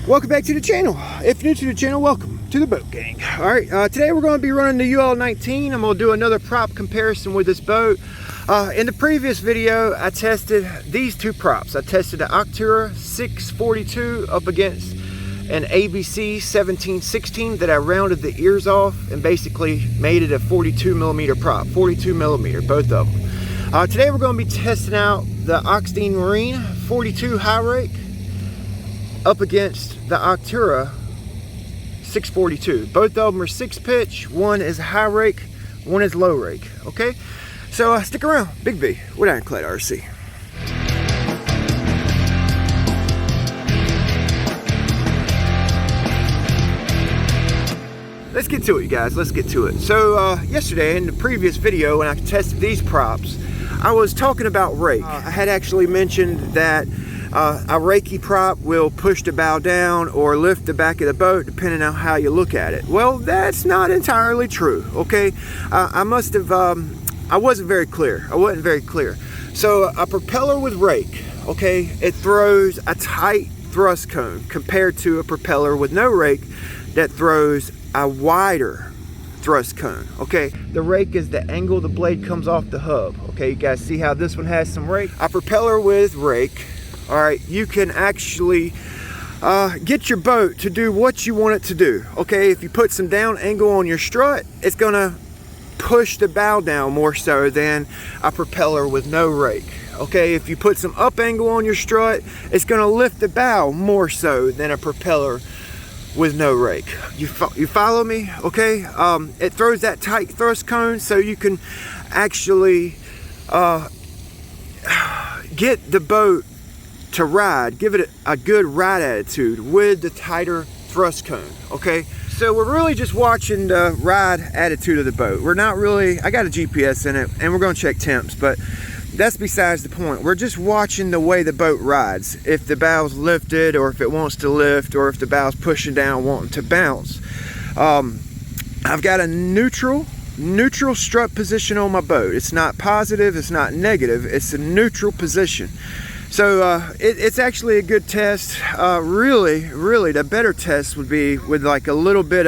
Welcome back to the channel. If you're new to the channel, welcome to the boat gang. All right, today we're going to be running the UL19. I'm going to do another prop comparison with this boat. In the previous video, I tested these two props. I tested the Octura 642 up against an ABC 1716 that I rounded the ears off and basically made it a 42 millimeter prop, 42 millimeter, both of them. Today we're going to be testing out the Oxteen Marine 42 high rake up against the Octura 642. Both of them are 6 pitch. One is high rake, one is low rake. Okay, so stick around. Big V with Ironclad RC. Let's get to it, you guys. Let's get to it. So yesterday in the previous video when I tested these props, I was talking about rake. I had actually mentioned that a rakey prop will push the bow down or lift the back of the boat depending on how you look at it. Well, that's not entirely true, okay? I wasn't very clear. I wasn't very clear. So a propeller with rake, okay, it throws a tight thrust cone compared to a propeller with no rake that throws a wider thrust cone, okay? The rake is the angle the blade comes off the hub, okay? You guys see how this one has some rake? A propeller with rake, all right, you can actually get your boat to do what you want it to do, okay? If you put some down angle on your strut, it's gonna push the bow down more so than a propeller with no rake, okay? If you put some up angle on your strut, it's gonna lift the bow more so than a propeller with no rake. You follow me, okay? It throws that tight thrust cone so you can actually get the boat to ride, give it a good ride attitude with the tighter thrust cone, okay? So we're really just watching the ride attitude of the boat. We're not really, I got a GPS in it and we're gonna check temps, but that's besides the point. We're just watching the way the boat rides. If the bow's lifted or if it wants to lift or if the bow's pushing down wanting to bounce. I've got a neutral strut position on my boat. It's not positive, it's not negative, it's a neutral position. So it's actually a good test. Really the better test would be with like a little bit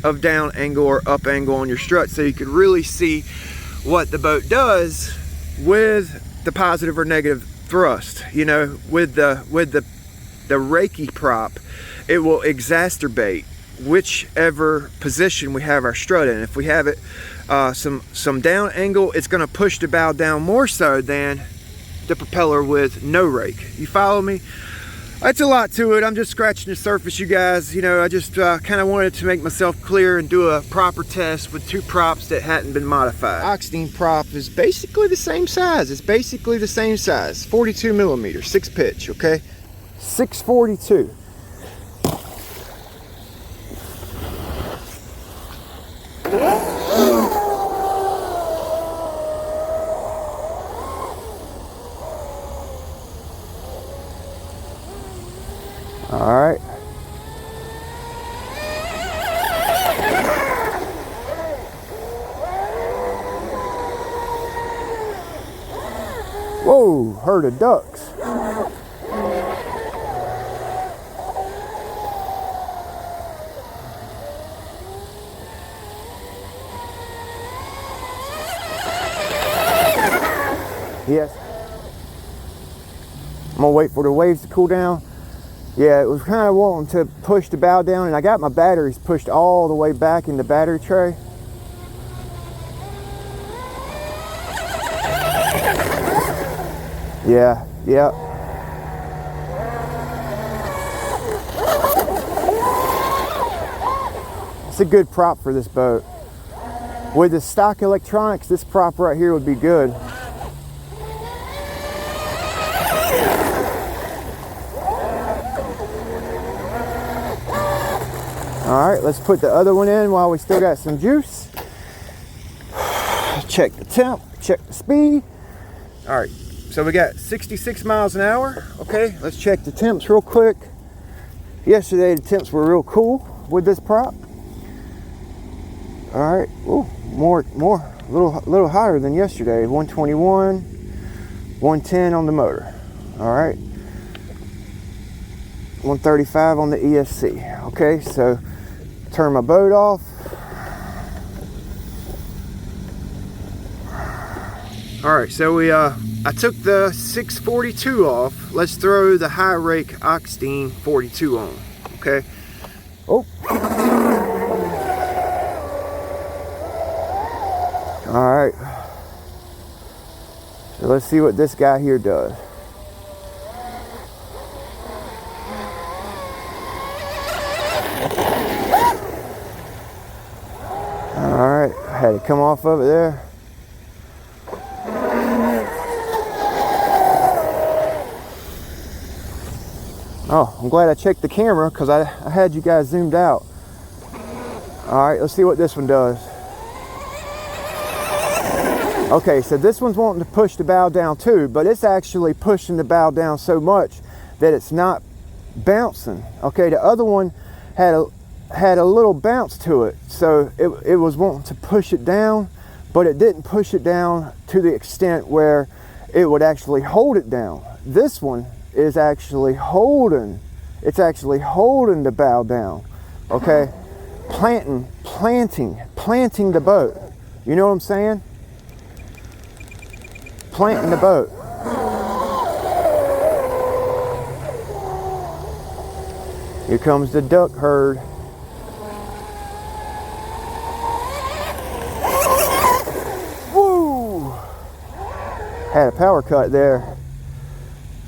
of down angle or up angle on your strut so you could really see what the boat does with the positive or negative thrust. You know, with the rakey prop, it will exacerbate whichever position we have our strut in. If we have it some down angle, it's going to push the bow down more so than the propeller with no rake. You follow me? That's a lot to it. I'm just scratching the surface, you guys. You know, I just kind of wanted to make myself clear and do a proper test with two props that hadn't been modified. Oxteen prop is basically the same size. It's basically the same size. 42 millimeter, 6 pitch, okay? 642. All right. Whoa, herd of ducks. Yes. I'm gonna wait for the waves to cool down. Yeah, it was kind of wanting to push the bow down, and I got my batteries pushed all the way back in the battery tray. Yeah. It's a good prop for this boat. With the stock electronics, this prop right here would be good. All right, let's put the other one in while we still got some juice. Check the temp, check the speed. All right, so we got 66 miles an hour. Okay, let's check the temps real quick. Yesterday the temps were real cool with this prop. All right, ooh, a little hotter than yesterday. 121, 110 on the motor. All right. 135 on the ESC. Okay, so turn my boat off. All right, so I took the 642 off. Let's throw the high rake Oxteen 42 on. Okay. Oh. All right. So let's see what this guy here does. All right, I had to come off of it there. Oh, I'm glad I checked the camera because I had you guys zoomed out. All right, let's see what this one does. Okay, so this one's wanting to push the bow down too, but it's actually pushing the bow down so much that it's not bouncing. Okay, the other one had a little bounce to it, so it was wanting to push it down, but it didn't push it down to the extent where it would actually hold it down. This one is actually holding, it's actually holding the bow down. Okay, planting the boat. You know what I'm saying? Planting the boat. Here comes the duck herd. Woo! Had a power cut there.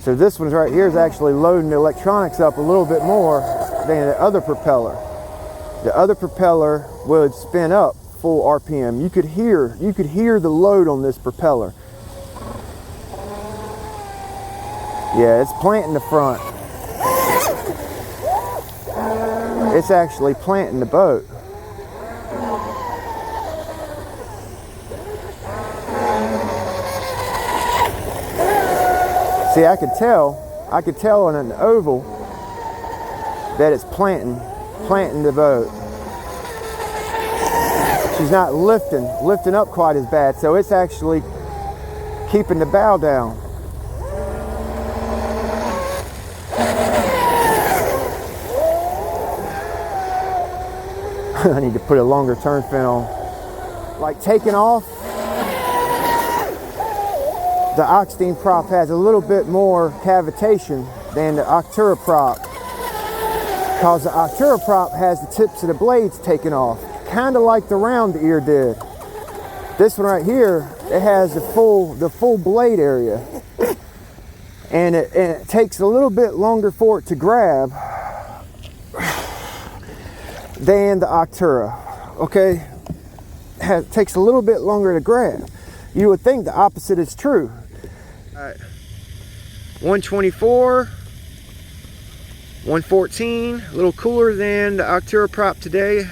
So this one right here is actually loading the electronics up a little bit more than the other propeller. The other propeller would spin up full RPM. You could hear the load on this propeller. Yeah, it's planting the front. It's actually planting the boat. See, I could tell on an oval that it's planting the boat. She's not lifting up quite as bad, so it's actually keeping the bow down. I need to put a longer turn fin on. Like taking off, the Oxteen prop has a little bit more cavitation than the Octura prop, because the Octura prop has the tips of the blades taken off, kind of like the round ear did. This one right here, it has the full blade area, and it takes a little bit longer for it to grab than the Octura. Okay, it takes a little bit longer to grab. You would think the opposite is true. All right, 124, 114, a little cooler than the Octura prop today.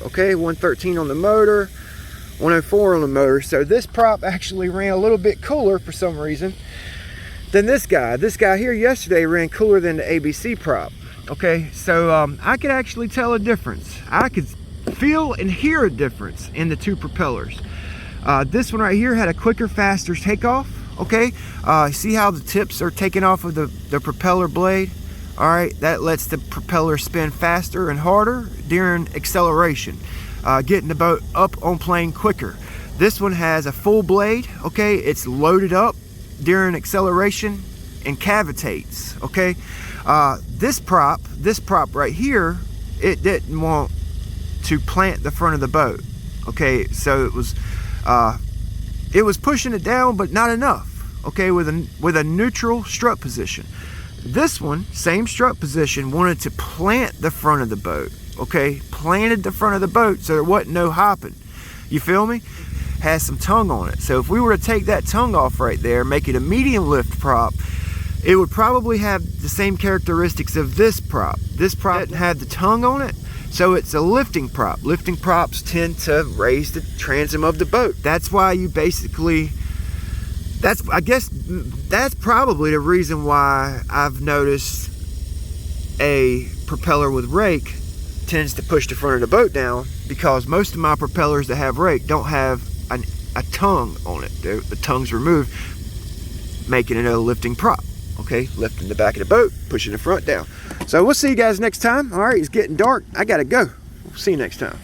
Okay, 113 on the motor, 104 on the motor. So this prop actually ran a little bit cooler for some reason than this guy. This guy here yesterday ran cooler than the ABC prop. Okay, so I could actually tell a difference. I could feel and hear a difference in the two propellers. This one right here had a quicker, faster takeoff. Okay, see how the tips are taking off of the propeller blade? All right, that lets the propeller spin faster and harder during acceleration, getting the boat up on plane quicker. This one has a full blade. Okay, it's loaded up during acceleration and cavitates. Okay, this prop right here, it didn't want to plant the front of the boat. Okay, so it was pushing it down, but not enough. Okay, with a neutral strut position. This one, same strut position, wanted to plant the front of the boat. Okay, planted the front of the boat so there wasn't no hopping. You feel me? Has some tongue on it. So if we were to take that tongue off right there, make it a medium lift prop, it would probably have the same characteristics of this prop. This prop doesn't have the tongue on it, so it's a lifting prop. Lifting props tend to raise the transom of the boat. That's why you basically, I guess that's probably the reason why I've noticed a propeller with rake tends to push the front of the boat down, because most of my propellers that have rake don't have a tongue on it. The tongue's removed, making it a lifting prop. Okay, lifting the back of the boat, pushing the front down. So we'll see you guys next time. All right, it's getting dark. I gotta go. We'll see you next time.